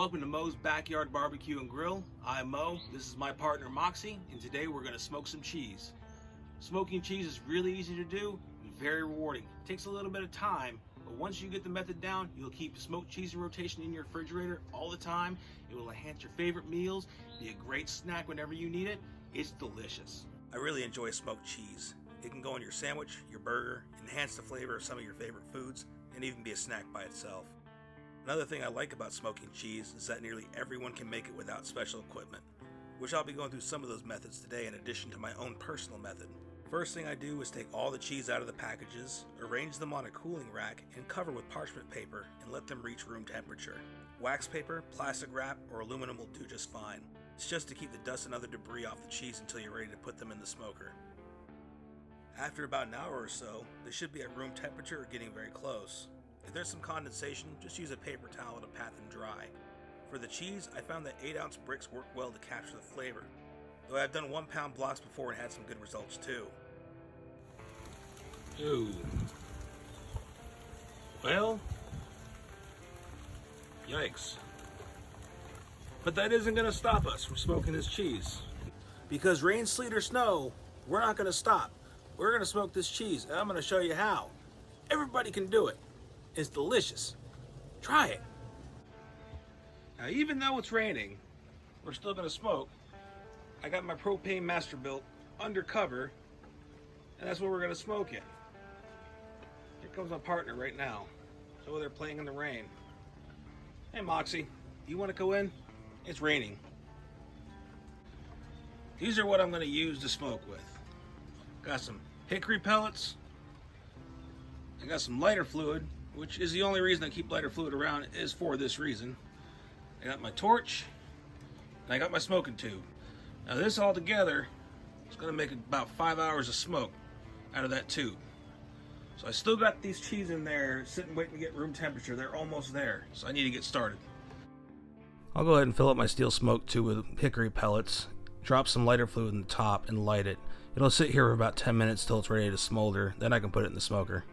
Welcome to Moe's Backyard Barbecue and Grill. I'm Moe, this is my partner Moxie, and today we're going to smoke some cheese. Smoking cheese is really easy to do and very rewarding. It takes a little bit of time, but once you get the method down, you'll keep smoked cheese in rotation in your refrigerator all the time. It will enhance your favorite meals, be a great snack whenever you need it. It's delicious. I really enjoy smoked cheese. It can go on your sandwich, your burger, enhance the flavor of some of your favorite foods, and even be a snack by itself. Another thing I like about smoking cheese is that nearly everyone can make it without special equipment, which I'll be going through some of those methods today in addition to my own personal method. First thing I do is take all the cheese out of the packages, arrange them on a cooling rack, and cover with parchment paper and let them reach room temperature. Wax paper, plastic wrap, or aluminum will do just fine. It's just to keep the dust and other debris off the cheese until you're ready to put them in the smoker. After about an hour or so, they should be at room temperature or getting very close. If there's some condensation, just use a paper towel to pat them dry. For the cheese, I found that 8-ounce bricks work well to capture the flavor, though I've done 1-pound blocks before and had some good results too. Ooh. Well, yikes. But that isn't going to stop us from smoking this cheese. Because rain, sleet, or snow, we're not going to stop. We're going to smoke this cheese, and I'm going to show you how. Everybody can do it. It's delicious. Try it. Now, even though it's raining, we're still going to smoke. I got my propane Masterbuilt undercover, and that's what we're going to smoke in. Here comes my partner right now. So they're playing in the rain. Hey, Moxie, you want to go in? It's raining. These are what I'm going to use to smoke with. Got some hickory pellets. I got some lighter fluid, which is the only reason I keep lighter fluid around, is for this reason. I got my torch, and I got my smoking tube. Now this all together is going to make about 5 hours of smoke out of that tube. So I still got these cheese in there sitting waiting to get room temperature. They're almost there, so I need to get started. I'll go ahead and fill up my steel smoke tube with hickory pellets, drop some lighter fluid in the top, and light it. It'll sit here for about 10 minutes till it's ready to smolder, then I can put it in the smoker.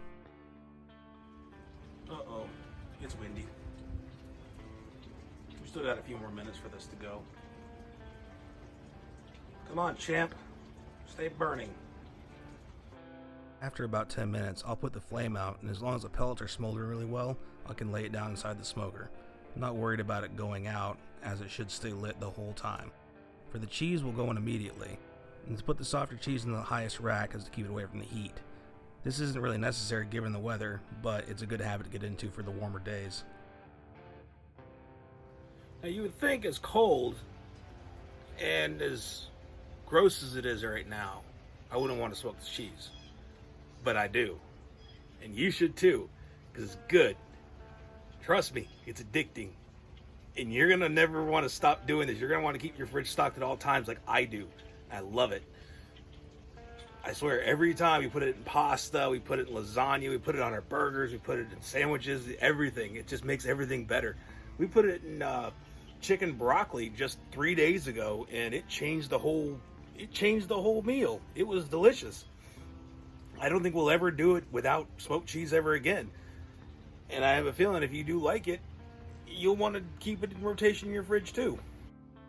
Uh-oh, it's windy. We still got a few more minutes for this to go. Come on, champ. Stay burning. After about 10 minutes, I'll put the flame out, and as long as the pellets are smoldering really well, I can lay it down inside the smoker. I'm not worried about it going out, as it should stay lit the whole time. For the cheese, we'll go in immediately. And to put the softer cheese in the highest rack is to keep it away from the heat. This isn't really necessary given the weather, but it's a good habit to get into for the warmer days. Now you would think as cold and as gross as it is right now, I wouldn't want to smoke this cheese. But I do. And you should too, because it's good. Trust me, it's addicting. And you're going to never want to stop doing this. You're going to want to keep your fridge stocked at all times like I do. I love it. I swear, every time we put it in pasta, we put it in lasagna, we put it on our burgers, we put it in sandwiches, everything. It just makes everything better. We put it in chicken broccoli just 3 days ago, and it changed the whole meal. It was delicious. I don't think we'll ever do it without smoked cheese ever again. And I have a feeling if you do like it, you'll want to keep it in rotation in your fridge too.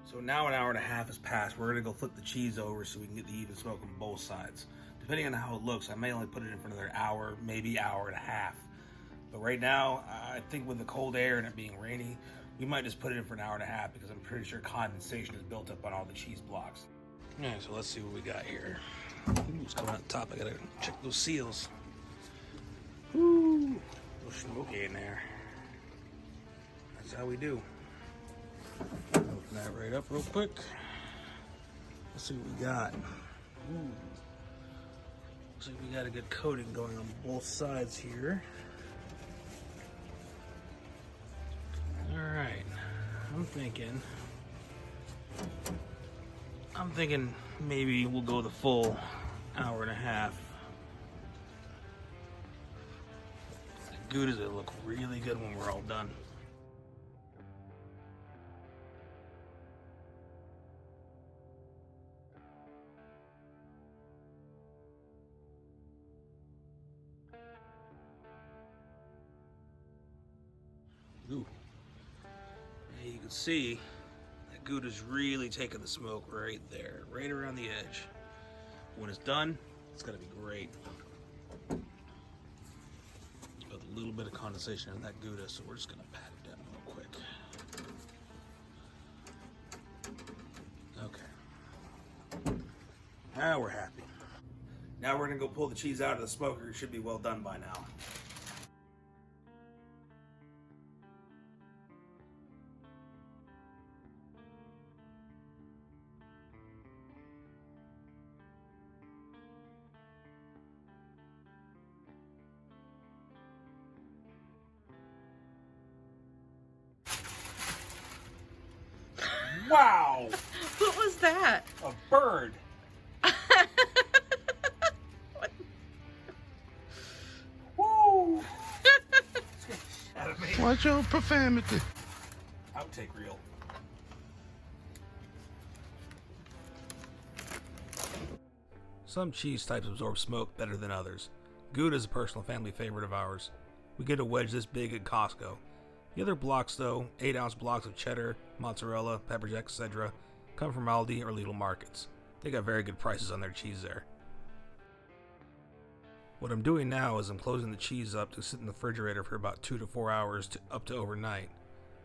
So now an hour and a half has passed. We're going to go flip the cheese over so we can get the even smoke on both sides. Depending on how it looks, I may only put it in for another hour, maybe hour and a half. But right now, I think with the cold air and it being rainy, we might just put it in for an hour and a half because I'm pretty sure condensation is built up on all the cheese blocks. Alright, so let's see what we got here. What's coming out the top? I gotta check those seals. Ooh, a little smoky in there. That's how we do. Open that right up real quick. Let's see what we got. Ooh. Looks like we got a good coating going on both sides here. Alright. I'm thinking maybe we'll go the full hour and a half. As good as it look really good when we're all done. Ooh. There you can see that Gouda's really taking the smoke right there, right around the edge. When it's done, it's gonna be great. With a little bit of condensation in that Gouda, so we're just gonna pat it down real quick. Okay. Now we're happy. Now we're gonna go pull the cheese out of the smoker. It should be well done by now. Wow! What was that? A bird! Woo! Out of me. Watch your profanity. Outtake reel. Some cheese types absorb smoke better than others. Gouda is a personal family favorite of ours. We get a wedge this big at Costco. The other blocks, though, 8-ounce blocks of cheddar, mozzarella, pepper jack, etc., come from Aldi or Lidl markets. They got very good prices on their cheese there. What I'm doing now is I'm closing the cheese up to sit in the refrigerator for about 2 to 4 hours up to overnight.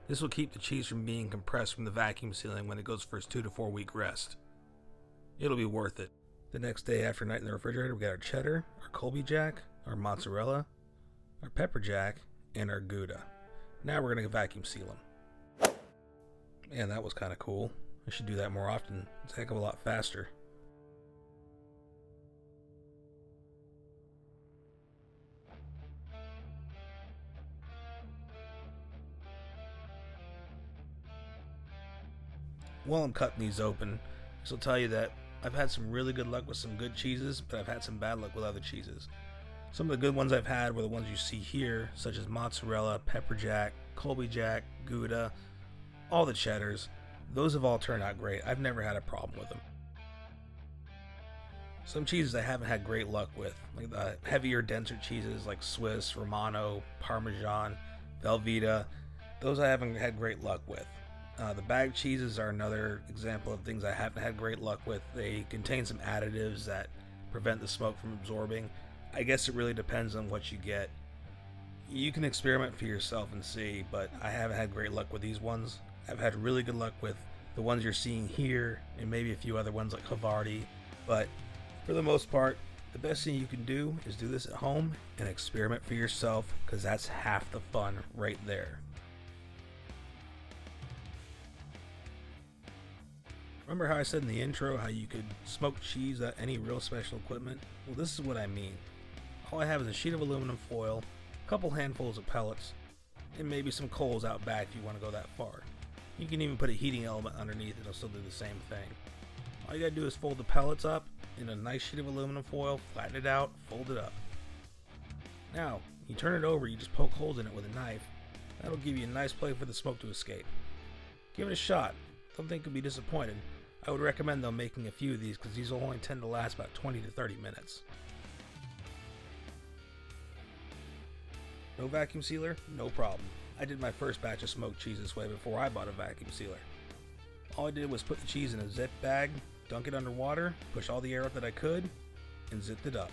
This will keep the cheese from being compressed from the vacuum sealing when it goes for its 2 to 4 week rest. It'll be worth it. The next day after night in the refrigerator, we got our cheddar, our Colby Jack, our mozzarella, our pepper jack, and our Gouda. Now we're going to vacuum seal them. Man, that was kind of cool. I should do that more often. It's a heck of a lot faster. While I'm cutting these open, this will tell you that I've had some really good luck with some good cheeses, but I've had some bad luck with other cheeses. Some of the good ones I've had were the ones you see here, such as mozzarella, pepper jack, Colby Jack, Gouda, all the cheddars. Those have all turned out great. I've never had a problem with them. Some cheeses I haven't had great luck with, like the heavier, denser cheeses like Swiss, Romano, Parmesan, Velveeta. Those I haven't had great luck with. The bagged cheeses are another example of things I haven't had great luck with. They contain some additives that prevent the smoke from absorbing. I guess it really depends on what you get. You can experiment for yourself and see, but I haven't had great luck with these ones. I've had really good luck with the ones you're seeing here, and maybe a few other ones like Havarti, but for the most part, the best thing you can do is do this at home and experiment for yourself, because that's half the fun right there. Remember how I said in the intro how you could smoke cheese without any real special equipment? Well, this is what I mean. All I have is a sheet of aluminum foil, a couple handfuls of pellets, and maybe some coals out back if you want to go that far. You can even put a heating element underneath and it'll still do the same thing. All you gotta do is fold the pellets up in a nice sheet of aluminum foil, flatten it out, fold it up. Now, you turn it over, you just poke holes in it with a knife. That'll give you a nice place for the smoke to escape. Give it a shot. Don't think you'll be disappointed. I would recommend though making a few of these because these will only tend to last about 20 to 30 minutes. No vacuum sealer? No problem. I did my first batch of smoked cheese this way before I bought a vacuum sealer. All I did was put the cheese in a zip bag, dunk it under water, push all the air out that I could, and zipped it up.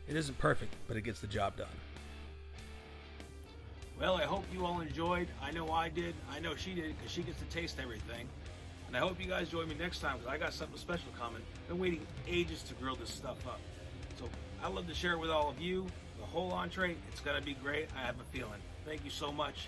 It isn't perfect, but it gets the job done. Well, I hope you all enjoyed. I know I did. I know she did because she gets to taste everything. And I hope you guys join me next time because I got something special coming. Been waiting ages to grill this stuff up. So I'd love to share it with all of you. The whole entree, it's going to be great. I have a feeling. Thank you so much.